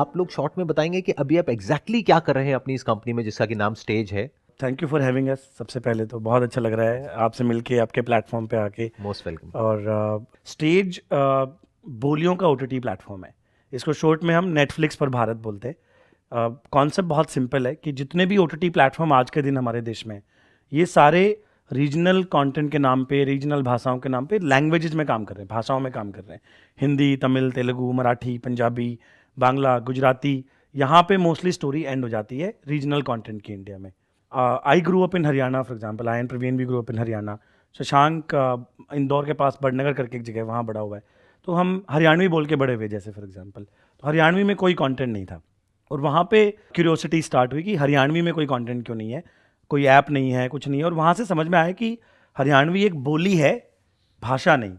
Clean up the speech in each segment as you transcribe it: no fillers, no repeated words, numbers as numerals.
आप लोग शॉर्ट में बताएंगे कि अभी आप एग्जैक्टली क्या कर रहे हैं अपनी इस कंपनी में जिसका कि नाम स्टेज है? Thank you for having us. सबसे पहले तो बहुत अच्छा लग रहा है आपसे मिलके, आपके प्लेटफॉर्म पे आके। Most welcome. और स्टेज बोलियों का ओटीटी प्लेटफॉर्म है। इसको शॉर्ट में हम नेटफ्लिक्स पर भारत बोलते हैं। कॉन्सेप्ट बहुत सिंपल है कि जितने भी ओटीटी प्लेटफॉर्म आज के दिन हमारे देश में, ये सारे रीजनल कंटेंट के नाम पे, रीजनल भाषाओं के नाम पे लैंग्वेजेस में काम कर रहे हैं, भाषाओं में काम कर रहे हैं। हिंदी, तमिल, तेलुगु, मराठी, पंजाबी, बांग्ला, गुजराती, यहाँ पे मोस्टली स्टोरी एंड हो जाती है रीजनल कंटेंट की इंडिया में। I grew up in Haryana for example, I and Praveen भी grew up in Haryana. Shashank Indore के पास बड़नगर करके एक जगह, वहाँ बड़ा हुआ है। तो हम हरियाणवी बोल के बड़े हुए, जैसे फॉर एग्जाम्पल। तो हरियाणवी में कोई कंटेंट नहीं था, और वहाँ पे क्यूरियोसिटी स्टार्ट हुई कि हरियाणवी में कोई कंटेंट क्यों नहीं है, कोई ऐप नहीं है, कुछ नहीं है। और वहाँ से समझ में आया कि हरियाणवी एक बोली है, भाषा नहीं।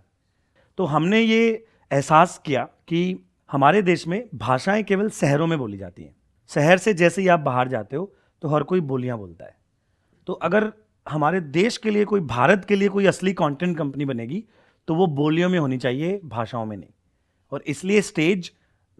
तो हमने ये एहसास किया कि हमारे देश में भाषाएं केवल शहरों में बोली जाती हैं। शहर से जैसे ही आप बाहर जाते हो तो हर कोई बोलियां बोलता है। तो अगर हमारे देश के लिए कोई, भारत के लिए कोई असली कंटेंट कंपनी बनेगी तो वो बोलियों में होनी चाहिए, भाषाओं में नहीं। और इसलिए स्टेज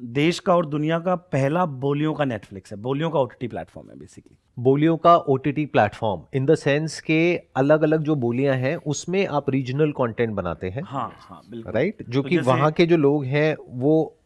देश का और दुनिया का पहला बोलियों का नेटफ्लिक्स है, बोलियों का ओटीटी प्लेटफॉर्म है बेसिकली। बोलियों का OTT platform in the sense के अलग अलग जो बोलियां हैं उसमें आप रीजनल कंटेंट बनाते हैं। हाँ हाँ बिल्कुल, राइट, जो तो कि जैसे- वहां के जो लोग हैं वो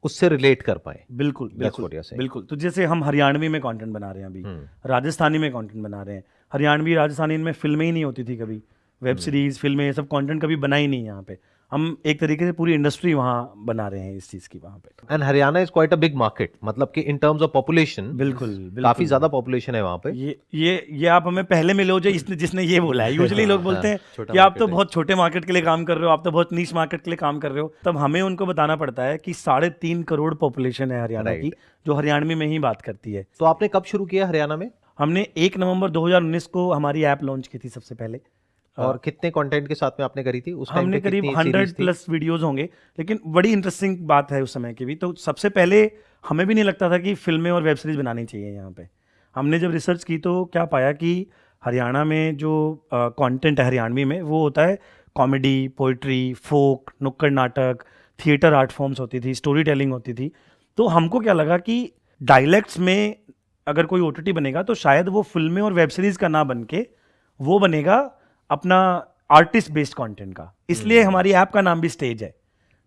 उससे रिलेट कर पाए। बिल्कुल That's बिल्कुल what you're saying. बिल्कुल। तो जैसे हम हरियाणवी में कंटेंट बना रहे हैं अभी, राजस्थानी में कंटेंट बना रहे हैं। हरियाणवी राजस्थानी में फिल्में ही नहीं होती थी कभी, वेब सीरीज, फिल्में, ये सब कंटेंट कभी बना ही नहीं यहाँ पे। हम एक तरीके से पूरी इंडस्ट्री वहाँ बना रहे हैं इस चीज़ की वहाँ पे। And Haryana is quite a big market, मतलब कि इन टर्म्स ऑफ पॉपुलेशन बिल्कुल काफी ज्यादा पॉपुलेशन है वहाँ पे। ये आप हमें पहले मिले हो जो इसने जिसने ये बोला है। यूजुअली लोग बोलते हैं छोटा कि आप market तो है। बहुत छोटे मार्केट के लिए काम कर रहे हो, आप तो बहुत नीश मार्केट के लिए काम कर रहे हो। तब हमें उनको बताना पड़ता है कि 3.5 करोड़ पॉपुलेशन है हरियाणा की, जो हरियाणवी में ही बात करती है। तो आपने कब शुरू किया हरियाणा में? हमने 1 नवंबर 2019 को हमारी ऐप लॉन्च की थी सबसे पहले। और कितने कंटेंट के साथ में आपने करी थी उस टाइम हमने पे? करीब कितनी 100 series थी? प्लस वीडियोस होंगे। लेकिन बड़ी इंटरेस्टिंग बात है उस समय की भी, तो सबसे पहले हमें भी नहीं लगता था कि फिल्में और वेब सीरीज बनानी चाहिए यहाँ पे। हमने जब रिसर्च की तो क्या पाया कि हरियाणा में जो कंटेंट है हरियाणवी में, वो होता है कॉमेडी, पोइट्री, फोक, नुक्कड़ नाटक, थिएटर आर्ट फॉर्म्स होती थी, स्टोरी टेलिंग होती थी। तो हमको क्या लगा कि डायलेक्ट्स में अगर कोई ओटीटी बनेगा तो शायद वो फिल्में और वेब सीरीज का ना बन के वो बनेगा अपना आर्टिस्ट बेस्ड कंटेंट का। इसलिए हमारी ऐप का नाम भी स्टेज है।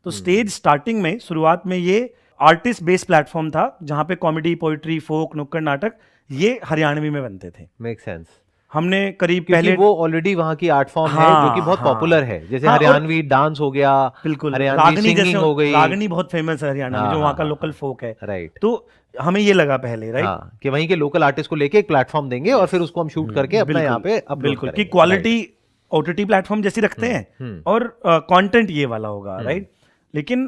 तो स्टेज स्टार्टिंग में, शुरुआत में ये आर्टिस्ट बेस्ड प्लेटफॉर्म था जहां पे कॉमेडी, पोइट्री, फोक, नुक्कड़ नाटक ये हरियाणवी में बनते थे। Make sense. हमने करीब क्योंकि पहले वो ऑलराइट वहाँ की आर्ट फॉर्म है जो कि बहुत हाँ, पॉपुलर है, जैसे हाँ, और- हरियाणवी डांस हो गया, बिल्कुल, हरियाणवी रागनी सिंगिंग जैसे हो गई। रागनी बहुत फेमस है हरियाणा में, हाँ, जो वहाँ का हाँ, लोकल फोक है। राइट। तो हमें ये लगा पहले, राइट, हाँ, कि वहीं के लोकल आर्टिस्ट को लेके एक प्लेटफॉर्म देंगे और फिर उसको हम शूट करके अपना यहाँ पे अपलोड बिल्कुल कि करेंगे। क्वालिटी ओटीटी प्लेटफॉर्म जैसी रखते हैं और कंटेंट ये वाला होगा, राइट। लेकिन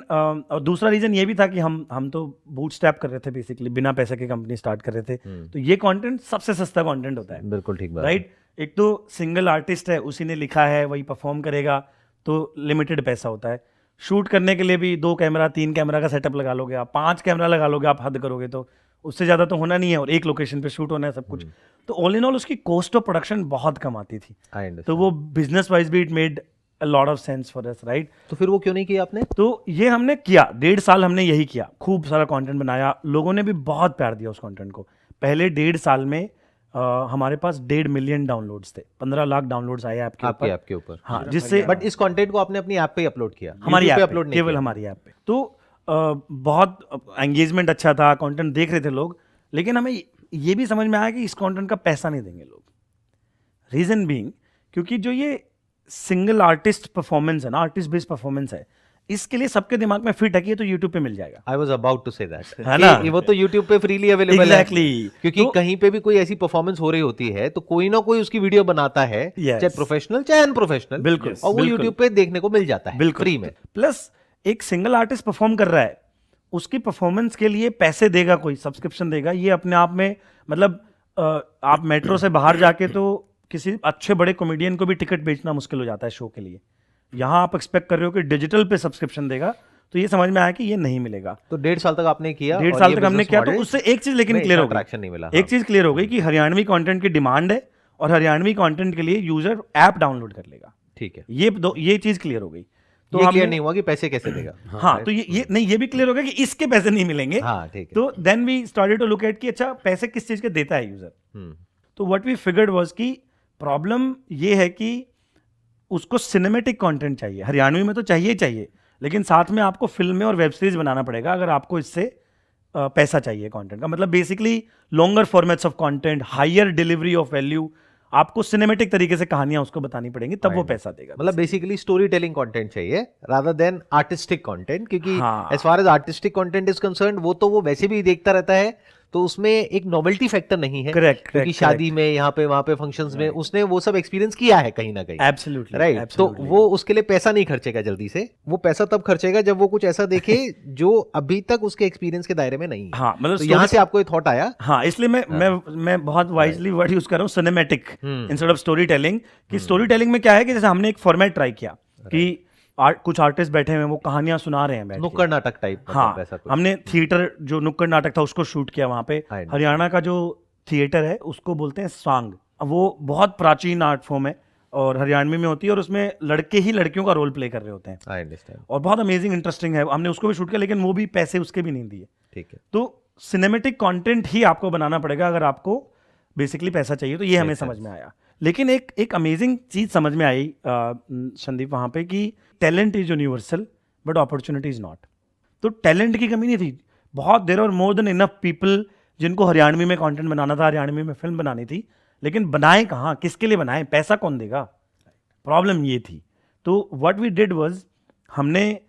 और दूसरा रीजन ये भी था कि हम तो बूटस्ट्रैप कर रहे थे बेसिकली, बिना पैसे की कंपनी स्टार्ट कर रहे थे। तो ये कंटेंट सबसे सस्ता कंटेंट होता है। बिल्कुल ठीक बात है। राइट। एक तो सिंगल आर्टिस्ट है, उसी ने लिखा है, वही परफॉर्म करेगा, तो लिमिटेड पैसा होता है। शूट करने के लिए भी 2 कैमरा 3 कैमरा का सेटअप लगा लोगे आप, 5 कैमरा लगा लोगे आप, हद करोगे तो उससे ज़्यादा तो होना नहीं है, और एक लोकेशन पे शूट होना है सब कुछ। तो ऑल इन ऑल उसकी कॉस्ट ऑफ प्रोडक्शन बहुत कम आती थी। I understand. तो वो बिजनेस वाइज भी it made a lot of sense for us, right. तो फिर वो क्यों नहीं किया आपने? तो ये हमने किया, 1.5 साल हमने यही किया, खूब सारा कंटेंट बनाया, लोगों ने भी बहुत प्यार दिया उस कंटेंट को। पहले 1.5 साल में हमारे पास 1.5 मिलियन डाउनलोड्स थे, 15 लाख डाउनलोड्स आए आपके ऐप के ऊपर। हाँ, जिससे बट इस कंटेंट को आपने अपनी ऐप पे अपलोड किया, हमारी YouTube ऐप पे पे, अपलोड नहीं केवल किया? हमारी ऐप पे। तो बहुत एंगेजमेंट अच्छा था, कंटेंट देख रहे थे लोग, लेकिन हमें ये भी समझ में आया कि इस कंटेंट का पैसा नहीं देंगे लोग। रीजन बीइंग, क्योंकि जो ये सिंगल आर्टिस्ट परफॉर्मेंस है ना, आर्टिस्ट बेस्ड परफॉर्मेंस है, इसके लिए सबके दिमाग में फिट है कि ये तो यूट्यूब पे मिल जाएगा। I was about to say that. है ना? कि वो तो YouTube पे फ्रीली अवेलेबल है। Exactly. क्योंकि तो- कहीं पे भी कोई ऐसी परफॉर्मेंस हो रही होती है तो कोई ना कोई उसकी वीडियो बनाता है, Yes. चाहे प्रोफेशनल चाहे अनप्रोफेशनल, बिल्कुल, और वो बिल्कुल। YouTube पे देखने को मिल जाता है बिल्कुल फ्री में। प्लस एक सिंगल आर्टिस्ट परफॉर्म कर रहा है, उसकी परफॉर्मेंस के लिए पैसे देगा कोई, सब्सक्रिप्शन देगा, ये अपने आप में मतलब आप मेट्रो से बाहर जाके तो किसी अच्छे बड़े कॉमेडियन को भी टिकट बेचना मुश्किल हो जाता है शो के लिए। यहाँ आप एक्सपेक्ट कर रहे हो कि डिजिटल पे सब्सक्रिप्शन देगा, तो ये समझ में आया कि ये नहीं मिलेगा। तो 1.5 साल तक आपने किया, 1.5 और साल ये तक हमने business किया, तो model उससे एक चीज लेकिन में क्लियर हो इतना गई, traction नहीं मिला। एक चीज क्लियर हो गई कि हरियाणवी कंटेंट की डिमांड है और हरियाणवी कंटेंट के लिए यूजर ऐप डाउनलोड कर लेगा। ठीक है। ये चीज क्लियर हो गई। तो ये हमने क्लियर नहीं हुआ कि पैसे कैसे देगा। हाँ, तो ये नहीं, ये भी क्लियर हो गया कि इसके पैसे नहीं मिलेंगे। हाँ ठीक है। तो then we started to look at कि अच्छा पैसे किस चीज के देता है यूजर। तो व्हाट वी फिगर्ड वाज कि प्रॉब्लम ये है कि उसको सिनेमेटिक कंटेंट चाहिए। हरियाणवी में तो चाहिए ही चाहिए, लेकिन साथ में आपको फिल्में और वेब सीरीज बनाना पड़ेगा अगर आपको इससे पैसा चाहिए कंटेंट का। मतलब basically longer formats of content, higher delivery of value, आपको सिनेमेटिक तरीके से कहानियां उसको बतानी पड़ेंगी, तब वो पैसा देगा। मतलब बेसिकली स्टोरी टेलिंग कंटेंट चाहिए रादर देन आर्टिस्टिक कंटेंट, क्योंकि हाँ। As far as artistic content is concern वो तो वो वैसे भी देखता रहता है, तो उसमें एक नोवेल्टी फैक्टर नहीं है। Correct, क्योंकि correct, शादी में यहाँ पे वहाँ पे फंक्शंस में उसने वो सब एक्सपीरियंस किया है कहीं ना कहीं। Absolutely, right. तो वो उसके लिए पैसा नहीं खर्चेगा जल्दी से, वो पैसा तब खर्चेगा जब वो कुछ ऐसा देखे जो अभी तक उसके एक्सपीरियंस के दायरे में नहीं है। हाँ, मतलब तो यहाँ से आपको ये थॉट आया। हाँ, इसलिए मैं बहुत वाइजली वर्ड यूज कर रहा हूँ, cinematic instead of story telling. कि स्टोरी टेलिंग में क्या है कि जैसे हमने एक फॉर्मेट ट्राई किया कि कुछ आर्टिस्ट बैठे हुए हैं, वो कहानियां सुना रहे हैं बैठ के। नुक्कड़ नाटक टाइप। हाँ, ऐसा कुछ। हमने थिएटर जो नुक्कड़ नाटक था उसको शूट किया वहां पे। हरियाणा का जो थिएटर है उसको बोलते हैं सांग। वो बहुत प्राचीन आर्ट फॉर्म है और हरियाणवी में होती है, और उसमें लड़के ही लड़कियों का रोल प्ले कर रहे होते हैं। I understand. और बहुत अमेजिंग इंटरेस्टिंग है, हमने उसको भी शूट किया, लेकिन वो भी पैसे उसके भी नहीं दिए। ठीक है। तो सिनेमेटिक कंटेंट ही आपको बनाना पड़ेगा अगर आपको बेसिकली पैसा चाहिए। तो ये हमें समझ में आया। लेकिन एक अमेजिंग चीज समझ में आई संदीप वहां पे कि talent is universal but opportunity is not. तो टैलेंट की कमी नहीं थी, बहुत देर और मोर देन इनफ पीपल जिनको हरियाणवी में कंटेंट बनाना था, हरियाणवी में फिल्म बनानी थी, लेकिन बनाए कहाँ, किसके लिए बनाए, पैसा कौन देगा, प्रॉब्लम ये थी। तो व्हाट वी डिड वाज हमने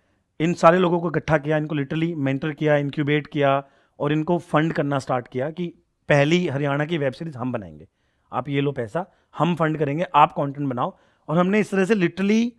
इन सारे लोगों को इकट्ठा किया, इनको लिटरली मेंटर किया, इंक्यूबेट किया और इनको फंड करना स्टार्ट किया कि पहली हरियाणा की वेब सीरीज हम बनाएंगे, आप ये लो पैसा, हम फंड करेंगे, आप कंटेंट बनाओ। और हमने इस तरह से लिटरली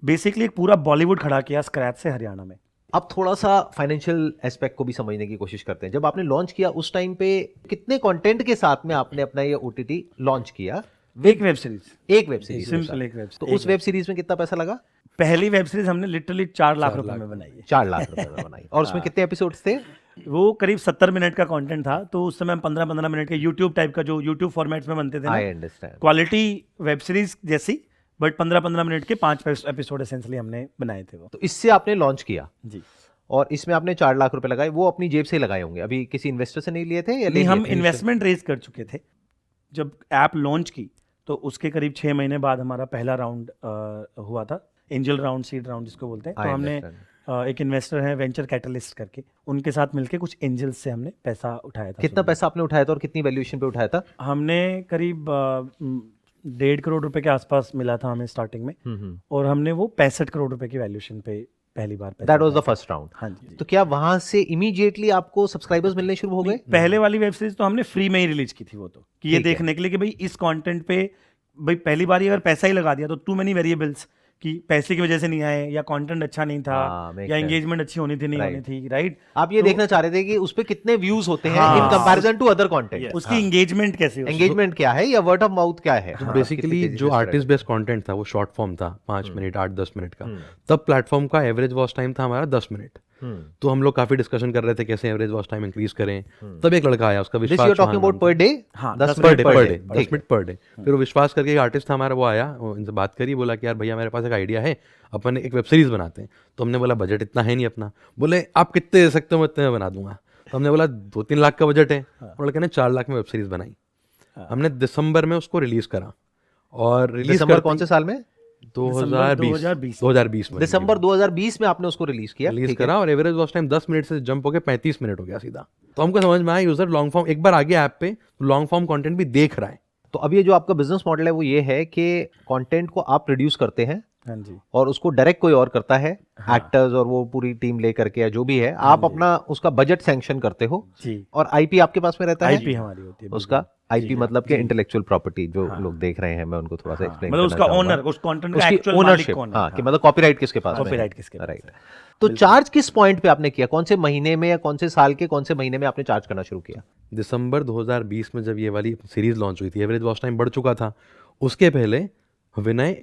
बेसिकली एक पूरा बॉलीवुड खड़ा किया स्क्रैच से हरियाणा में। अब थोड़ा सा फाइनेंशियल एस्पेक्ट को भी समझने की कोशिश करते हैं। जब आपने लॉन्च किया उस टाइम पे कितने कंटेंट के साथ में आपने अपना ये ओटीटी लॉन्च किया? एक वेब सीरीज, एक वेब सीरीज, सिंपल एक वेब तो उस वेब सीरीज में कितना पैसा लगा? पहली वेब सीरीज हमने लिटरली 4 लाख रुपए में बनाई है। 4 लाख रुपए में बनाई। और उसमें कितने एपिसोड्स थे? वो करीब 70 मिनट का कंटेंट था। तो उस समय हम 15-15 मिनट के यूट्यूब टाइप का, जो यूट्यूब फॉर्मेट्स में बनते थे ना, I understand, quality web series जैसी, बट 15-15 मिनट के 5 एपिसोड एसेंशियली हमने बनाए थे वो। तो इससे आपने लॉन्च किया जी। और इसमें आपने 4 लाख रुपए लगाए, वो अपनी जेब से लगाए होंगे? अभी किसी इन्वेस्टर से नहीं लिए थे या नहीं, हम इन्वेस्टमेंट रेज कर चुके थे। जब ऐप लॉन्च की तो उसके करीब 6 महीने बाद हमारा पहला राउंड हुआ था, एंजल राउंड, सीड राउंड जिसको बोलते हैं। तो हमने एक इन्वेस्टर है वेंचर कैटलिस्ट करके, उनके साथ मिलके कुछ एंजल्स से हमने पैसा उठाया था। कितना पैसा आपने उठाया था और कितनी वैल्यूएशन पे उठाया था? हमने करीब 1.5 करोड़ रुपए के आसपास मिला था हमें स्टार्टिंग में, और हमने वो 65 करोड़ रुपए की वैल्यूएशन पे पहली बार पैसा। That was the first round. हाँ जी। तो क्या वहां से इमीडिएटली आपको सब्सक्राइबर्स मिलने शुरू हो गए? पहले वाली वेब सीरीज तो हमने फ्री में ही रिलीज की थी, वो तो कि ये देखने के लिए कि भाई इस कंटेंट पे भाई पहली बार अगर पैसा ही लगा दिया तो टू मेनी वेरिएबल्स कि पैसे की वजह से नहीं आए, या कंटेंट अच्छा नहीं था, या एंगेजमेंट अच्छी होनी थी नहीं होनी थी, राइट? आप ये देखना चाह रहे थे कि उस पे कितने व्यूज होते हैं in comparison to other content, उसकी एंगेजमेंट कैसे, एंगेजमेंट क्या है या वर्ड ऑफ माउथ क्या है? बेसिकली जो आर्टिस्ट बेस्ड कंटेंट था वो शॉर्ट फॉर्म था, 5 मिनट 8-10 मिनट का। तब प्लेटफॉर्म का एवरेज वॉच टाइम था हमारा 10 मिनट। तो हम लोग काफी डिस्कशन कर रहे थे कैसे एवरेज वॉच टाइम इंक्रीज करें। तब एक लड़का आया, उसका विश्वास, talking about per day, 10 minute per day. फिर वो विश्वास करके एक आर्टिस्ट था हमारा, वो आया, इनसे बात करी, बोला कि यार भैया मेरे पास एक आइडिया है, अपन एक वेब सीरीज बनाते हैं। तो हमने बोला बजट इतना है नहीं अपना। बोले आप कितने दे सकते हो, मैं इतने में बना दूंगा। तो हमने बोला 2-3 लाख का बजट है। और लड़के ने 4 लाख में वेब सीरीज बनाई। हमने दिसंबर में उसको रिलीज करा, और रिलीज कर कौन से साल में? 2020 में। दिसंबर 2020 में आपने उसको रिलीज किया, रिलीज करा, और एवरेज वॉच टाइम 10 मिनट से जंप होकर 35 मिनट हो गया सीधा। तो हमको समझ में आया यूजर लॉन्ग फॉर्म, एक बार आ गया ऐप पे तो लॉन्ग फॉर्म कंटेंट भी देख रहा है। तो अब ये जो आपका बिजनेस मॉडल है वो ये है कि कंटेंट को आप प्रोड्यूस करते हैं, हाँ जी, और उसको डायरेक्ट कोई और करता है, एक्टर्स और वो पूरी टीम लेकर के या जो भी है, आप अपना उसका बजट सैंक्शन करते हो जी, और आईपी आपके पास में रहता है। आईपी हमारी होती है उसका आईपी मतलब कि इंटेलेक्चुअल प्रॉपर्टी, जो लोग देख रहे हैं, मैं उनको थोड़ा सा एक्सप्लेन मतलब उसका ओनर, उस कंटेंट का एक्चुअल मालिक कौन है, हाँ, कि मतलब कॉपीराइट किसके पास है, कॉपीराइट किसके पास है। राइट। तो चार्ज किस पॉइंट पे आपने किया? कौन से महीने में या कौन से साल के कौन से महीने में आपने चार्ज करना शुरू किया? दिसंबर 2020 में जब ये वाली सीरीज लॉन्च हुई थी, एवरेज वॉच टाइम बढ़ चुका था। उसके पहले विनय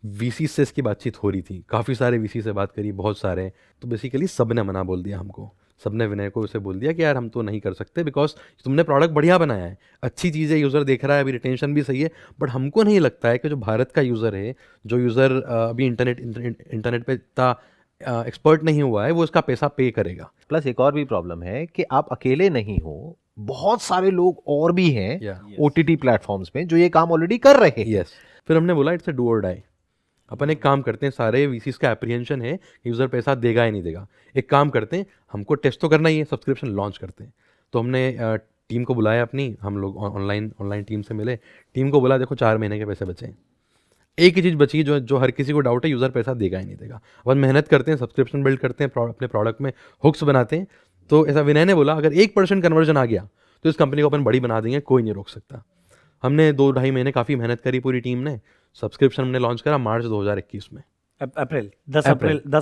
वीसी से इसकी बातचीत हो रही थी, काफ़ी सारे वीसी से बात करी, बहुत सारे। तो बेसिकली सब ने मना बोल दिया हमको सबने विनय को उसे बोल दिया कि यार हम तो नहीं कर सकते, बिकॉज तुमने प्रोडक्ट बढ़िया बनाया है, अच्छी चीज़ है, यूज़र देख रहा है, अभी रिटेंशन भी सही है, बट हमको नहीं लगता है कि जो भारत का यूज़र है, जो यूज़र अभी इंटरनेट पे इतना एक्सपर्ट नहीं हुआ है, वो इसका पैसा पे करेगा। प्लस एक और भी प्रॉब्लम है कि आप अकेले नहीं हो, बहुत सारे लोग और भी हैं Yeah. ओटीटी प्लेटफॉर्म्स में जो ये काम ऑलरेडी कर रहे हैं। यस, फिर हमने बोला इट्स अ डू और डाई। अपन एक काम करते हैं, सारे वीसीस का एप्रीहेंशन है कि यूज़र पैसा देगा या नहीं देगा। एक काम करते हैं, हमको टेस्ट तो करना ही है, सब्सक्रिप्शन लॉन्च करते हैं। तो हमने टीम को बुलाया अपनी, हम लोग ऑनलाइन टीम से मिले, टीम को बोला देखो 4 महीने के पैसे बचे हैं, एक ही चीज़ बची जो हर किसी को डाउट है, यूज़र पैसा देगा ही नहीं देगा। अपन मेहनत करते हैं, सब्सक्रिप्शन बिल्ड करते हैं, अपने प्रोडक्ट में हुक्स बनाते हैं। तो ऐसा विनय ने बोला अगर 1% कन्वर्जन आ गया तो इस कंपनी को अपन बड़ी बना देंगे, कोई नहीं रोक सकता। हमने 2-2.5 महीने काफ़ी मेहनत करी पूरी टीम ने। सब्सक्रिप्शन हमने लॉन्च करा मार्च 2021 में, 10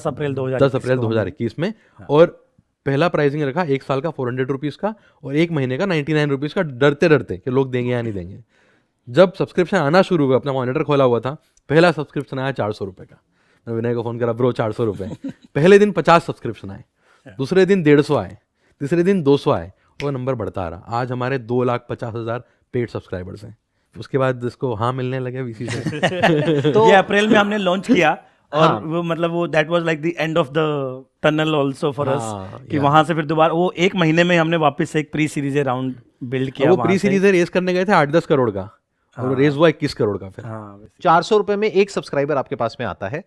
अप्रैल 2021 में। और पहला प्राइसिंग रखा 1 साल का 400 रुपीज़ का और 1 महीने का 99 रुपीज़ का, डरते डरते कि लोग देंगे या नहीं देंगे। जब सब्सक्रिप्शन आना शुरू हुआ, अपना मॉनिटर खोला हुआ था, पहला सब्सक्रिप्शन आया 400 रुपये का। मैं विनय को फ़ोन करा, ब्रो 400 रुपये। पहले दिन 50 सब्सक्रिप्शन आए, दूसरे दिन 150 आए, तीसरे दिन 200 आए, वो नंबर बढ़ता आ रहा। आज हमारे 2,50,000 पेड सब्सक्राइबर्स हैं। उसके बाद इसको हाँ मिलने लगे वीसी से। तो ये अप्रैल में हमने लॉन्च किया और वो मतलब वो that was like the end of the tunnel also for us, कि वहां से फिर दोबारा वो 1 महीने में हमने वापस से एक प्री सीरीज राउंड बिल्ड किया। वो प्री सीरीज रेस करने गए थे 8-10 करोड़ का, और रेस हुआ 21 करोड़ का। फिर 400 रुपए में एक सब्सक्राइबर आपके पास में आता है,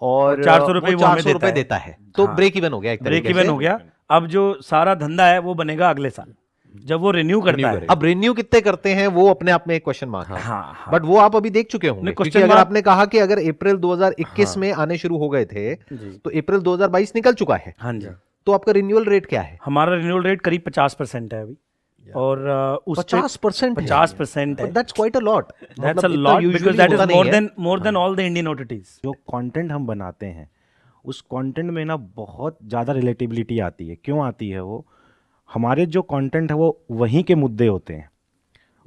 और 400 रुपए वो 400 हमें रुपए देता है, तो ब्रेक इवन हो गया, एक ब्रेक तरीके इवन से। हो गया। अब जो सारा धंधा है वो बनेगा अगले साल जब वो रिन्यू करता है। अब रिन्यू कितने करते हैं वो अपने आप में एक क्वेश्चन मार्क है। हाँ, बट वो आप अभी देख चुके होंगे, क्योंकि अगर आपने कहा कि अगर अप्रैल 2021 में आने शुरू हो गए थे तो अप्रैल 2022 निकल चुका है। हाँ जी, तो आपका रिन्यूअल रेट क्या है? हमारा रिन्यूअल रेट करीब 50% है अभी, और उस 50% 50% है। That's quite a lot. That's a lot because that is more than all the Indian OTTs. जो कंटेंट हम बनाते हैं उस कंटेंट में ना बहुत ज़्यादा रिलेटिबिलिटी आती है। क्यों आती है? वो हमारे जो कंटेंट है वो वहीं के मुद्दे होते हैं,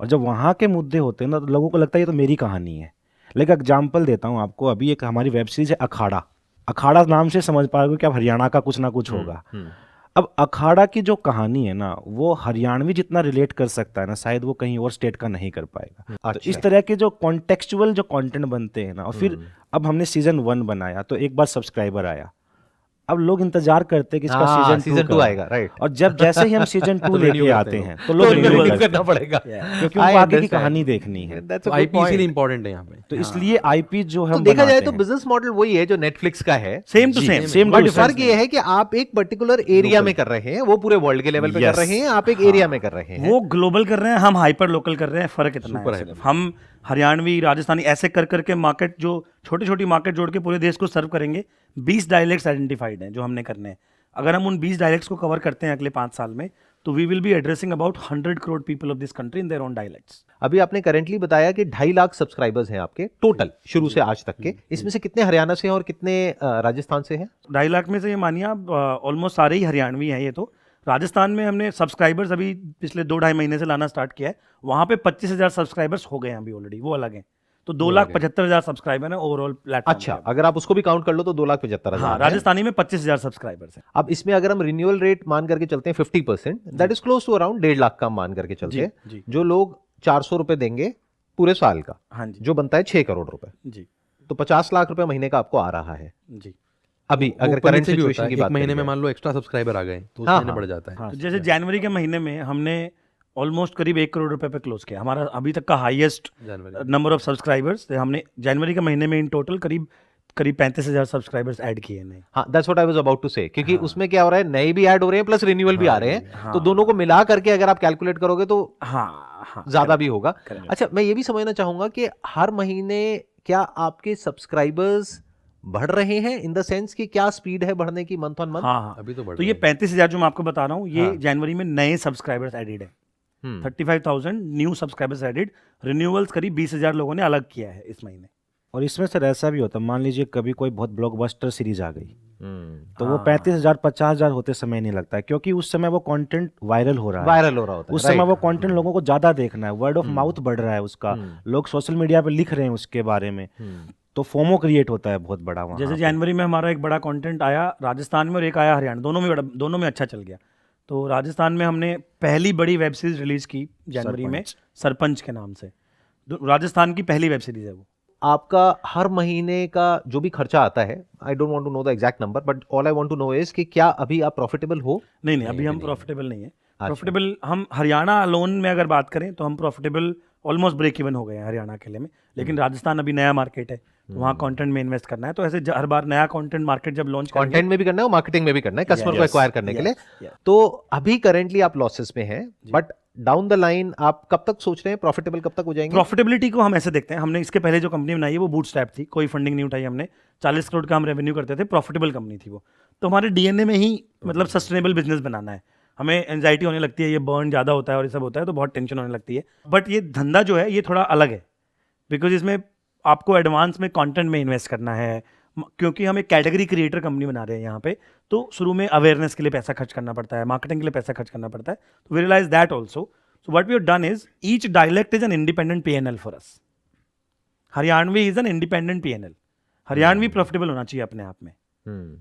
और जब वहाँ के मुद्दे होते हैं ना तो लोगों को लगता है ये तो मेरी कहानी है। लेकिन एग्जांपल देता हूँ आपको, अभी एक हमारी वेब सीरीज है अखाड़ा। अखाड़ा नाम से समझ पाओगे कि अब हरियाणा का कुछ ना कुछ होगा। अब अखाड़ा की जो कहानी है ना वो हरियाणवी जितना रिलेट कर सकता है ना, शायद वो कहीं और स्टेट का नहीं कर पाएगा। तो इस तरह के जो कॉन्टेक्चुअल जो कंटेंट बनते हैं ना, और फिर अब हमने सीजन 1 बनाया तो एक बार सब्सक्राइबर आया, अब लोग इंतजार करते हैं कि इसका सीजन 2 आएगा, राइट। और जब जैसे ही हम सीजन 2 लेके आते हैं तो लोग रिन्यू रिन्यू करना पड़ेगा, क्योंकि उनको आगे की कहानी देखनी है। तो आईपी इसीलिए इंपॉर्टेंट है यहाँ पे। तो इसलिए आईपी जो है तो देखा जाए तो बिजनेस मॉडल वही है जो नेटफ्लिक्स का है, सेम टू सेम। बट फर्क ये है कि आप एक पर्टिकुलर एरिया में कर रहे हैं, वो पूरे वर्ल्ड के लेवल पे कर रहे हैं, आप एक एरिया में कर रहे हैं। वो ग्लोबल कर रहे हैं, हम हाइपर लोकल कर रहे हैं। फर्क इतना है सिर्फ। हम हरियाणवी, राजस्थानी ऐसे कर करके मार्केट, जो छोटी छोटी मार्केट जोड़ के पूरे देश को सर्व करेंगे। 20 डायलेक्ट्स आइडेंटिफाइड हैं जो हमने करने हैं। अगर हम उन 20 डायलेक्ट्स को कवर करते हैं अगले 5 साल में, तो we will be addressing about 100 crore people of this country in their own dialects. अभी आपने करेंटली बताया कि 2.5 लाख सब्सक्राइबर्स हैं आपके टोटल शुरू से आज तक के। इसमें से कितने हरियाणा से हैं और कितने राजस्थान से हैं? 2.5 लाख में से ये मानिए आप ऑलमोस्ट सारे ही हरियाणवी हैं। ये तो राजस्थान में हमने सब्सक्राइबर्स अभी पिछले 2-2.5 महीने से लाना स्टार्ट किया है। वहाँ पे 25,000 सब्सक्राइबर्स हो गए हैं अभी ऑलरेडी, वो अलग हैं। तो 2,75,000 सब्सक्राइबर है ओवरऑल प्लेटफॉर्म। अच्छा, अगर आप उसको भी काउंट कर लो तो 2,75,000। हाँ, राजस्थानी में 25,000 सब्सक्राइबर्स हैं। अब इसमें अगर हम रिन्यूअल रेट मान करके चलते हैं 50%, that is close to around 1.5 lakh का मान करके चलते हैं, जो लोग 400 रुपए देंगे पूरे साल का, हाँ जी, जो बनता है 6 करोड़ रुपए, जी, तो 50 लाख रुपए महीने का आपको आ रहा है जी। अभी। अगर करंट सिचुएशन की एक बात महीने करें में मान लो एक्स्ट्रा सब्सक्राइबर आ गए तो उस महीने बढ़ जाता है। तो जैसे जनवरी के महीने में हमने ऑलमोस्ट करीब 1 करोड़ रुपए पे क्लोज किया। हमारा अभी तक का हाईएस्ट नंबर ऑफ सब्सक्राइबर्स। हमने जनवरी के महीने में इन टोटल करीब 35,000 सब्सक्राइबर्स ऐड किए हैं। हाँ, that's what I was about to say, क्योंकि उसमें क्या हो रहा है, नए भी ऐड हो रहे हैं प्लस रिन्यूअल भी आ रहे हैं, तो दोनों को मिला करके अगर आप कैलकुलेट करोगे तो ज्यादा भी होगा। अच्छा, मैं ये भी समझना चाहूंगा कि हर महीने क्या आपके सब्सक्राइबर्स बढ़ रहे हैं, इन द सेंस कि क्या स्पीड है बढ़ने की मंथ ऑन मंथ? हाँ, अभी तो बढ़ तो ये 35,000 जो मैं आपको बता रहा हूँ, ये जनवरी में नए सब्सक्राइबर्स एडेड है। 35,000 न्यू सब्सक्राइबर्स एडेड। रिन्यूअल्स करीब 20,000 लोगों ने अलग किया है इस महीने। और इसमें सर ऐसा भी होता है, मान लीजिए कभी कोई बहुत ब्लॉकबस्टर सीरीज आ गई तो वो 35,000 50,000 होते समय नहीं लगता है, क्योंकि उस समय वो कंटेंट वायरल हो रहा है। उस समय वो कंटेंट लोगों को ज्यादा देखना है, वर्ड ऑफ माउथ बढ़ रहा है उसका, लोग सोशल मीडिया पे लिख रहे हैं उसके बारे में। तो फोमो क्रिएट होता है बहुत बड़ा वहाँ जैसे पे। जनवरी में हमारा एक बड़ा कंटेंट आया राजस्थान में और एक आया हरियाणा, दोनों में अच्छा चल गया। तो राजस्थान में हमने पहली बड़ी वेब सीरीज रिलीज की जनवरी में, सरपंच के नाम से। राजस्थान की पहली वेब सीरीज है वो। आपका हर महीने का जो भी खर्चा आता है, I don't want to know the exact number, but all I want to know is कि क्या अभी आप प्रॉफिटेबल हो? नहीं, अभी हम प्रॉफिटेबल नहीं है। प्रॉफिटेबल हम हरियाणा लोन में अगर बात करें तो हम प्रॉफिटेबल ऑलमोस्ट ब्रेक इवन हो गए हैं हरियाणा अकेले में। लेकिन राजस्थान अभी नया मार्केट है, तो वहाँ कंटेंट में इन्वेस्ट करना है। तो ऐसे हर बार नया कंटेंट मार्केट जब लॉन्च कंटेंट में भी करना है और मार्केटिंग में भी करना है, कस्टमर को एक्वायर करने के लिए। तो अभी करेंटली आप लॉसेस में हैं, बट डाउन द लाइन आप कब तक सोच रहे हैं प्रॉफिटेबल कब तक हो जाएंगे? प्रॉफिटेबिलिटी को हम ऐसे देखते हैं, हमने इसके पहले जो कंपनी बनाई है वो बूटस्ट्रैप थी, कोई फंडिंग नहीं उठाई हमने। 40 करोड़ का हम रेवेन्यू करते थे, प्रॉफिटेबल कंपनी थी वो। तो हमारे डीएनए में ही मतलब सस्टेनेबल बिजनेस बनाना है। हमें एंजाइटी होने लगती है, ये बर्न ज़्यादा होता है और ये सब होता है तो बहुत टेंशन होने लगती है। बट ये धंधा जो है ये थोड़ा अलग है, बिकॉज इसमें आपको एडवांस में कंटेंट में इन्वेस्ट करना है, क्योंकि हम एक कैटेगरी क्रिएटर कंपनी बना रहे हैं यहाँ पे। तो शुरू में अवेयरनेस के लिए पैसा खर्च करना पड़ता है, मार्केटिंग के लिए पैसा खर्च करना पड़ता है। तो we realise that also. So what we have done is each dialect is an independent P&L for us. Haryanvi is an independent P&L. Haryanvi profitable होना चाहिए अपने आप में,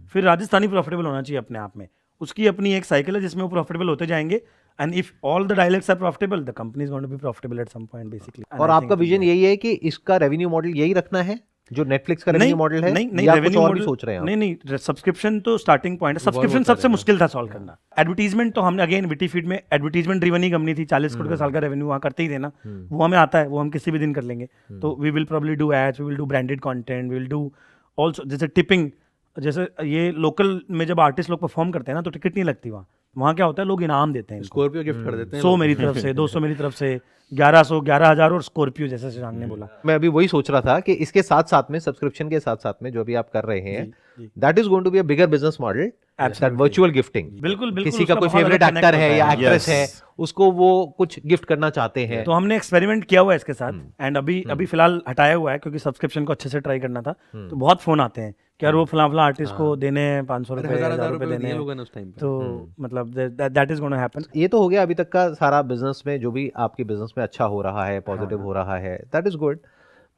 फिर राजस्थानी प्रॉफिटेबल होना चाहिए अपने आप में। उसकी अपनी एक साइकिल है जिसमें वो प्रॉफिटेबल होते जाएंगे। And if all the dialects are profitable, the company is going to be profitable at some point basically. और आपका विजन यही है कि इसका रेवेन्यू मॉडल यही रखना है जो नेटफ्लिक्स का रेवेन्यू मॉडल है? नहीं, या रेवेन्यू कुछ और मॉडल भी सोच रहे हैं आप? नहीं, सब्सक्रिप्शन तो स्टार्टिंग पॉइंट है। सब्सक्रिप्शन सबसे मुश्किल था सॉल्व करना। एडवर्टीजमेंट तो हमने अगेन विटी फीड में एडवर्टीजमेंट ड्रिवन ही कंपनी थी, 40 करोड़ का साल का रेवेन्यू वहाँ करते ही थे ना, वो हमें आता है, वो हम किसी भी दिन कर लेंगे। तो we will probably do ads, we will do branded content, we will do also जैसे टिपिंग। जैसे ये लोकल में जब आर्टिस्ट लोग परफॉर्म करते हैं ना तो टिकट नहीं लगती वहाँ क्या होता है, लोग इनाम देते हैं, स्कॉर्पियो गिफ्ट कर देते हैं 100 मेरी तरफ से, 200 मेरी तरफ से, 1100, 11,000 और स्कॉर्पियो, जैसे शशांक ने बोला। मैं अभी वही सोच रहा था कि इसके साथ साथ में, सब्सक्रिप्शन के साथ साथ में जो भी आप कर रहे हैं, that is going to be a bigger business model, that virtual gifting. बिल्कुल, किसी का कोई फेवरेट एक्टर है या एक्ट्रेस है, उसको वो कुछ गिफ्ट करना चाहते हैं। तो हमने एक्सपेरिमेंट किया हुआ है इसके साथ, एंड अभी फिलहाल हटाया हुआ है क्योंकि सब्सक्रिप्शन को अच्छे से ट्राई करना था। तो बहुत फोन आते हैं कि यार वो फला आर्टिस्ट को देने 500 रुपए, 1000 रुपए देने हैं, तो मतलब दैट इज गोना हैपन। ये तो हो गया अभी तक का सारा बिजनेस में, जो भी आपके बिजनेस में अच्छा हो रहा है, पॉजिटिव हो रहा है, दैट इज गुड।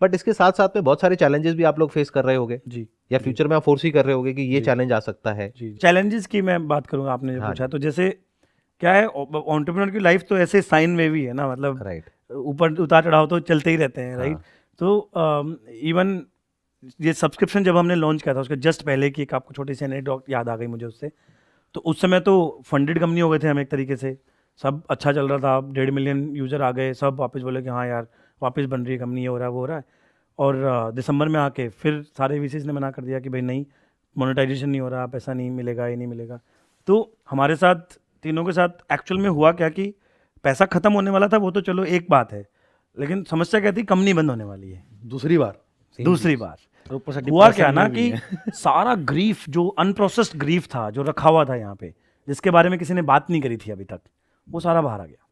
बट इसके साथ साथ में बहुत सारे चैलेंजेस भी आप लोग फेस कर रहे होगे जी, या फ्यूचर में आप फोर्स ही कर रहे होगे कि ये चैलेंज आ सकता है। चैलेंजेस की मैं बात करूंगा, आपने जो पूछा, तो जैसे क्या है, एंटरप्रेन्योर की लाइफ तो ऐसे साइन वेवी है ना, मतलब राइट, ऊपर उतार चढ़ाव तो चलते ही रहते हैं, राइट। तो इवन ये सब्सक्रिप्शन जब हमने लॉन्च किया था उसके जस्ट पहले की एक आपको छोटी सी एनेक्डोट याद आ गई मुझे उससे। तो उस समय तो फंडेड कंपनी हो गए थे हम एक तरीके से, सब अच्छा चल रहा था, 1.5 मिलियन यूज़र आ गए, सब वापस बोले कि हाँ यार वापस बन रही है कंपनी, ये हो रहा है वो हो रहा है। और दिसंबर में आके फिर सारे वीसीज ने मना कर दिया कि भाई नहीं, मोनेटाइजेशन नहीं हो रहा, पैसा नहीं मिलेगा, ये नहीं मिलेगा। तो हमारे साथ तीनों के साथ एक्चुअल में हुआ क्या कि पैसा खत्म होने वाला था, वो तो चलो एक बात है, लेकिन समस्या क्या थी, कंपनी बंद होने वाली है दूसरी बार हुआ क्या ना कि सारा ग्रीफ, जो अनप्रोसेस्ड ग्रीफ था, जो रखा हुआ था यहाँ पे, जिसके बारे में किसी ने बात नहीं करी थी अभी तक, वो सारा बाहर आ गया।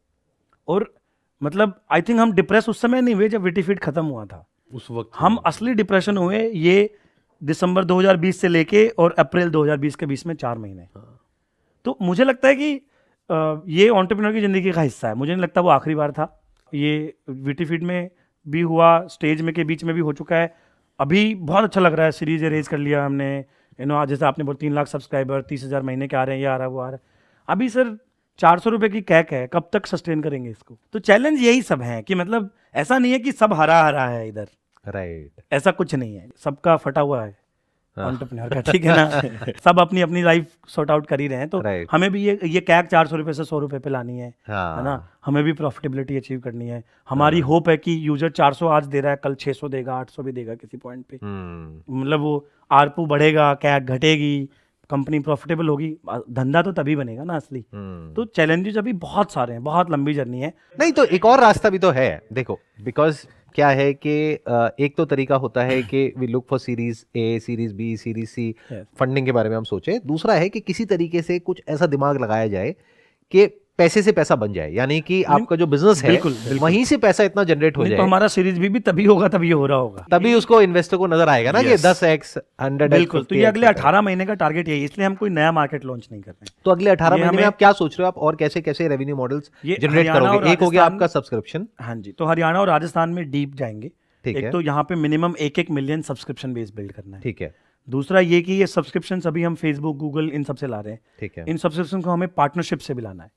और मतलब आई थिंक हम डिप्रेस उस समय नहीं हुए जब विटीफीड खत्म हुआ था, उस वक्त हम असली डिप्रेशन हुए ये दिसंबर 2020 से लेके और अप्रैल 2020 के बीच में 4 महीने। तो मुझे लगता है कि ये एंटरप्रेन्योर की ज़िंदगी का हिस्सा है, मुझे नहीं लगता वो आखिरी बार था। ये विटीफीड में भी हुआ, स्टेज में के बीच में भी हो चुका है, अभी बहुत अच्छा लग रहा है, सीरीज रेज कर लिया हमने, आज जैसे आपने बोला 3 लाख सब्सक्राइबर, 30,000 महीने के आ रहे हैं, ये आ रहा है वो आ रहा है। अभी सर 400 रुपये की कैक है, कब तक सस्टेन करेंगे इसको? तो चैलेंज यही सब है कि मतलब ऐसा नहीं है कि सब हरा हरा है इधर, राइट, ऐसा कुछ नहीं है, सबका फटा हुआ है एंटरप्रेन्योर का, ठीक है ना। सब अपनी अपनी लाइफ सॉर्ट आउट कर ही रहे हैं। तो हमें भी ये कैक 400 रुपये से 100 रुपये पे लानी है ना, हमें भी प्रॉफिटेबिलिटी अचीव करनी है। हमारी होप है कि यूजर 400 आज दे रहा है, कल 600 देगा, 800 भी देगा किसी पॉइंट पे, मतलब वो आरपू बढ़ेगा, कैक घटेगी, कंपनी प्रॉफिटेबल होगी, धंधा तो तभी बनेगा ना असली। तो चैलेंजेस अभी बहुत सारे हैं, बहुत लंबी जर्नी है। नहीं तो एक और रास्ता भी तो है, देखो, बिकॉज क्या है कि एक तो तरीका होता है कि we look for series A, series B, series C, funding के बारे में हम सोचें। दूसरा है कि किसी तरीके से कुछ ऐसा दिमाग लगाया जाए कि पैसे से पैसा बन जाए, यानी कि आपका जो बिजनेस है वहीं से पैसा इतना जनरेट हो जाए। तो हमारा सीरीज भी तभी होगा, तभी हो रहा होगा, तभी उसको इन्वेस्टर को नजर आएगा ना कि 10x 100x। बिल्कुल, तो ये अगले 18 महीने का टारगेट है, इसलिए हम कोई नया मार्केट लॉन्च नहीं कर रहे हैं। तो अगले 18 महीने में आप क्या सोच रहे हो, आप और कैसे कैसे रेवेन्यू मॉडल्स जनरेट करोगे? एक हो गया आपका सब्सक्रिप्शन, हाँ जी, तो हरियाणा और राजस्थान में डीप जाएंगे, ठीक है। एक तो यहाँ पे minimum 1 million subscription base build करना है। ठीक है, दूसरा ये कि ये सब्सक्रिप्शन अभी हम फेसबुक, गूगल इन सब से ला रहे हैं। ठीक है। इन सब्सक्रिप्शन को हमें पार्टनरशिप से भी लाना है।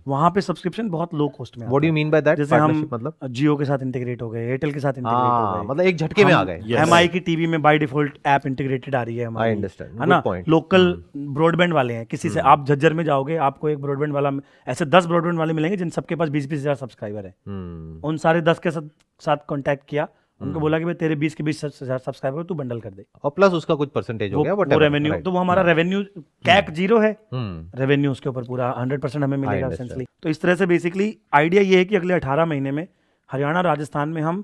वहाँ पे सब्सक्रिप्शन बहुत लो कॉस्ट में what do you mean by that? जैसे हम मतलब जियो के साथ इंटीग्रेट हो गए, एयरटेल के साथ इंटीग्रेट हो गए, मतलब एक झटके में आ गए। एमआई की टीवी में बाय डिफॉल्ट ऐप इंटीग्रेटेड आ रही है हमारी, I understand. है ना? Good point. लोकल ब्रॉडबैंड वाले हैं, किसी से आप झज्जर में जाओगे, आपको एक ब्रॉडबैंड वाला, ऐसे 10 ब्रॉडबैंड वाले मिलेंगे जिन सबके पास 20-20 हज़ार सब्सक्राइबर है। उन सारे 10 के साथ कॉन्टैक्ट किया, उनको बोला कि भाई तेरे 20 के 20 हज़ार सब्सक्राइबर तू बंडल कर दे, और प्लस उसका कुछ परसेंटेज हो गया, वो रेवेन्यू। तो वो हमारा रेवेन्यू कैक 0 है, रेवेन्यू उसके ऊपर पूरा 100% हमें मिलेगा एसेंशियली। तो इस तरह से बेसिकली आइडिया ये है कि अगले 18 महीने में हरियाणा, राजस्थान में हम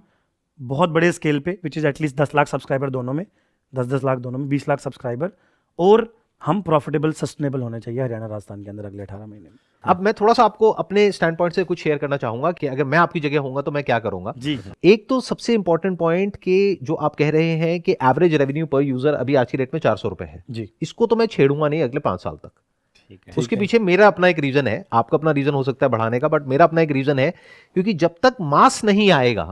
बहुत बड़े स्केल पे, which is at least 10 lakh subscriber दोनों में, 10-10 लाख दोनों में, 20 लाख सब्सक्राइबर, और हम प्रॉफिटेबल, सस्टेनेबल होने चाहिए हरियाणा, राजस्थान के अंदर अगले 18 महीने में। अब मैं थोड़ा सा आपको अपने स्टैंड पॉइंट से कुछ शेयर करना चाहूंगा कि अगर मैं आपकी जगह होऊंगा तो मैं क्या करूंगा। जी। एक तो सबसे इंपॉर्टेंट पॉइंट कि जो आप कह रहे हैं कि एवरेज रेवेन्यू पर यूजर अभी आज की रेट में 400 रुपए है जी। इसको तो मैं छेड़ूंगा नहीं अगले 5 साल तक। उसके पीछे मेरा अपना एक रीजन है, आपका अपना रीजन हो सकता है बढ़ाने का, बट मेरा अपना एक रीजन है क्योंकि जब तक मास नहीं आएगा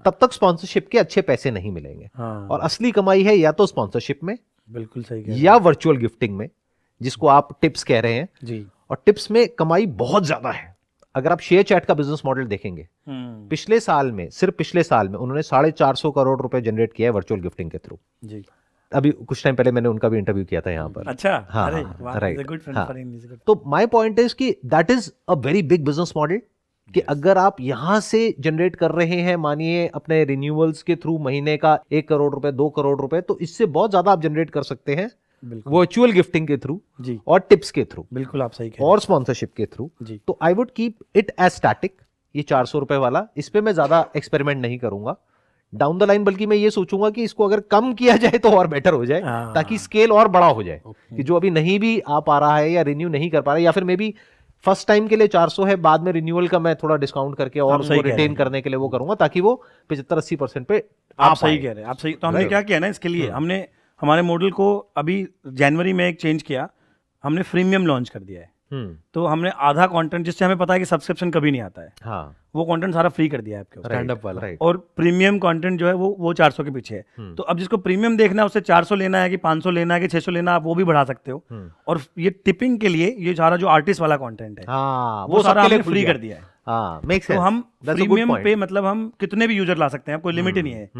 तब तक स्पॉन्सरशिप के अच्छे पैसे नहीं मिलेंगे। और असली कमाई है या तो स्पॉन्सरशिप में, बिल्कुल सही, या वर्चुअल गिफ्टिंग में, जिसको आप टिप्स कह रहे हैं जी। और टिप्स में कमाई बहुत ज्यादा है। अगर आप शेयर चैट का बिजनेस मॉडल देखेंगे, पिछले साल में, सिर्फ पिछले साल में उन्होंने 450 करोड़ रुपए जनरेट किया है वर्चुअल गिफ्टिंग के थ्रू। जी। अभी कुछ टाइम पहले मैंने उनका भी इंटरव्यू किया था यहाँ पर। अच्छा, हाँ, अरे हाँ, वाह, right, he's a good friend हाँ। for him, he's a good- तो माय पॉइंट इज कि that is a very big business model कि अगर आप यहां से जनरेट कर रहे हैं, मानिए अपने रिन्यूअल्स के थ्रू महीने का 1 करोड़ रुपए, 2 करोड़ रुपए, तो इससे बहुत ज्यादा आप जनरेट कर सकते हैं वर्चुअल गिफ्टिंग के थ्रू जी, और टिप्स के थ्रू, बिल्कुल आप सही कह रहे और स्पॉन्सरशिप के थ्रू। जी। तो I would keep it as static, ये 400 रुपए वाला, इस पे मैं ज्यादा एक्सपेरिमेंट नहीं करूंगा डाउन द लाइन, बल्कि मैं ये सोचूंगा कि इसको अगर कम किया जाए तो और बेटर हो जाए, ताकि स्केल और बड़ा हो जाए। कि जो अभी नहीं भी आ पा रहा है या रिन्यू नहीं कर पा रहा है, या फिर मे बी फर्स्ट टाइम के लिए 400 है, बाद में रिन्यूअल का मैं थोड़ा डिस्काउंट करके और उसको रिटेन करने के लिए वो करूंगा, ताकि वो 75-80% पे आप सही कह रहे हैं, आप सही। तो हमने क्या किया ना, इसके लिए हमने हमारे मॉडल को अभी जनवरी में एक चेंज किया, हमने फ्रीमियम लॉन्च कर दिया है। तो हमने आधा कंटेंट, जिससे हमें पता है कि सब्सक्रिप्शन कभी नहीं आता है, हाँ, वो कंटेंट सारा फ्री कर दिया है आपके ऊपर, स्टैंड अप वाला। और प्रीमियम कंटेंट जो है वो 400 के पीछे है। तो अब जिसको प्रीमियम देखना है, उसे 400 लेना है कि 500 लेना है कि 600 लेना है, आप वो भी बढ़ा सकते हो। और ये टिपिंग के लिए ये सारा जो आर्टिस्ट वाला कंटेंट है, हाँ, वो सारा हमने फ्री कर दिया है। हाँ, मेक तो सेंस। हम प्रीमियम पे मतलब हम कितने भी यूजर ला सकते हैं, कोई लिमिट ही नहीं है।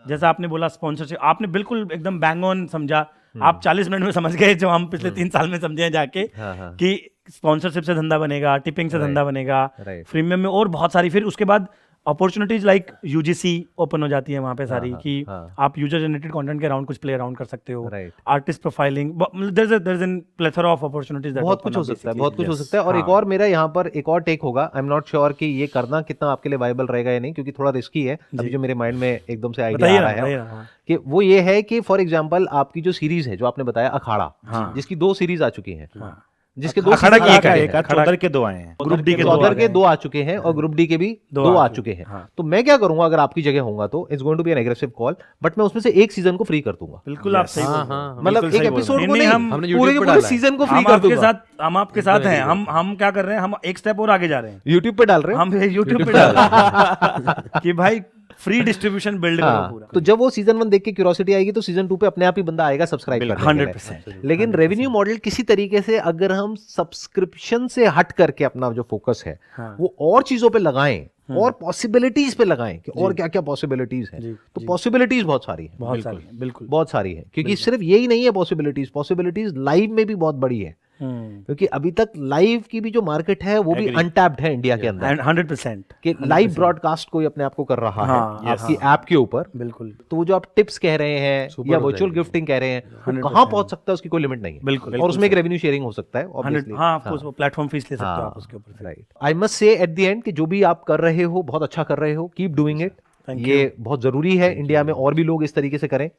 जैसा आपने बोला स्पॉन्सरशिप, आपने बिल्कुल एकदम बैंग ऑन समझा। आप 40 मिनट में समझ गए जो हम पिछले 3 साल में समझे हैं जाके, कि स्पॉन्सरशिप से धंधा बनेगा, टिपिंग से धंधा बनेगा, प्रीमियम में और बहुत सारी। फिर उसके बाद अपॉर्चुनिटीज लाइक यूजीसी ओपन हो जाती है वहां पे सारी, कि आप यूजर जनरेटेड कंटेंट के अराउंड कुछ प्ले अराउंड कर सकते हो, artist profiling, there is a plethora of opportunities, बहुत कुछ हो सकता है, बहुत कुछ हो सकता है। और एक और मेरा यहाँ पर एक और टेक होगा, आई एम नॉट श्योर कि ये करना कितना आपके लिए वायबल रहेगा या नहीं, क्योंकि थोड़ा रिस्की है। अभी जो मेरे माइंड में एकदम से आइडिया आ रहा है कि वो ये है कि फॉर एग्जांपल आपकी जो सीरीज है, जो आपने बताया अखाड़ा, जिसकी 2 सीरीज आ चुकी हैं, जिसके 2 अखाड़ा की एक है, चौधर के 2 आए हैं, ग्रुप डी के चौधर के 2 आ चुके हैं और ग्रुप डी के भी 2 आ चुके हैं। तो मैं क्या करूंगा अगर आपकी जगह होऊंगा, तो it's going to be an aggressive call, but मैं उसमें से एक सीजन को फ्री कर दूंगा। बिल्कुल आप सही, मतलब एक एपिसोड को नहीं, हम पूरे के पूरे सीजन को फ्री कर दूंगा। हम आपके साथ हैं, हम क्या कर रहे हैं, हम एक स्टेप और आगे जा रहे हैं, यूट्यूब पे डाल रहे हैं, हम यूट्यूब पे डाल रहे हैं कि भाई फ्री डिस्ट्रीब्यूशन बिल्ड करो पूरा। तो जब वो सीजन 1 देख के क्यूरियोसिटी आएगी, तो सीजन 2 पे अपने आप ही बंदा आएगा सब्सक्राइब करने के लिए। 100%। लेकिन रेवेन्यू मॉडल किसी तरीके से अगर हम सब्सक्रिप्शन से हट करके अपना जो फोकस है वो और चीजों पे लगाएं, और पॉसिबिलिटीज पे लगाएं कि और क्या क्या पॉसिबिलिटीज हैं, तो पॉसिबिलिटीज बहुत सारी है, बहुत सारी है, बिल्कुल बहुत सारी है। क्योंकि सिर्फ यही नहीं है पॉसिबिलिटीज लाइव में भी बहुत बड़ी है, क्योंकि अभी तक लाइव की भी जो मार्केट है वो भी अनटैप्ड है इंडिया के अंदर। 100% कि लाइव ब्रॉडकास्ट कोई अपने आप को कर रहा है आपकी ऐप के ऊपर, बिल्कुल। तो वो जो आप टिप्स कह रहे हैं या वर्चुअल गिफ्टिंग कह रहे हैं, वो कहाँ पहुंच सकता है उसकी कोई लिमिट नहीं है, बिल्कुल। और उसमें एक रेवेन्यू शेयरिंग हो सकता है ऑब्वियसली। हाँ, ऑफ कोर्स वो प्लेटफॉर्म फीस ले सकते हो आप उसके ऊपर। Right, I must say at the end कि जो भी आप कर रहे हो बहुत अच्छा कर रहे हो, कीप डूइंग इट। ये बहुत जरूरी है इंडिया में और भी लोग इस तरीके से करें,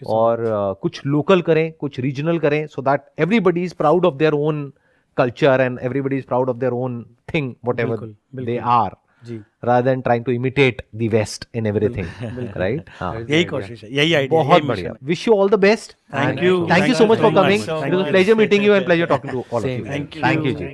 और कुछ लोकल करें, कुछ रीजनल करें, so that everybody is proud of their own culture and everybody is proud of their own thing, whatever they are, rather than trying to imitate the West in everything, right? यही कोशिश है, यही idea. बहुत बढ़िया। Wish you all the best. Thank you. Thank you so much for coming. It was a pleasure meeting you and pleasure talking to all of you. Thank you. Thank you ji.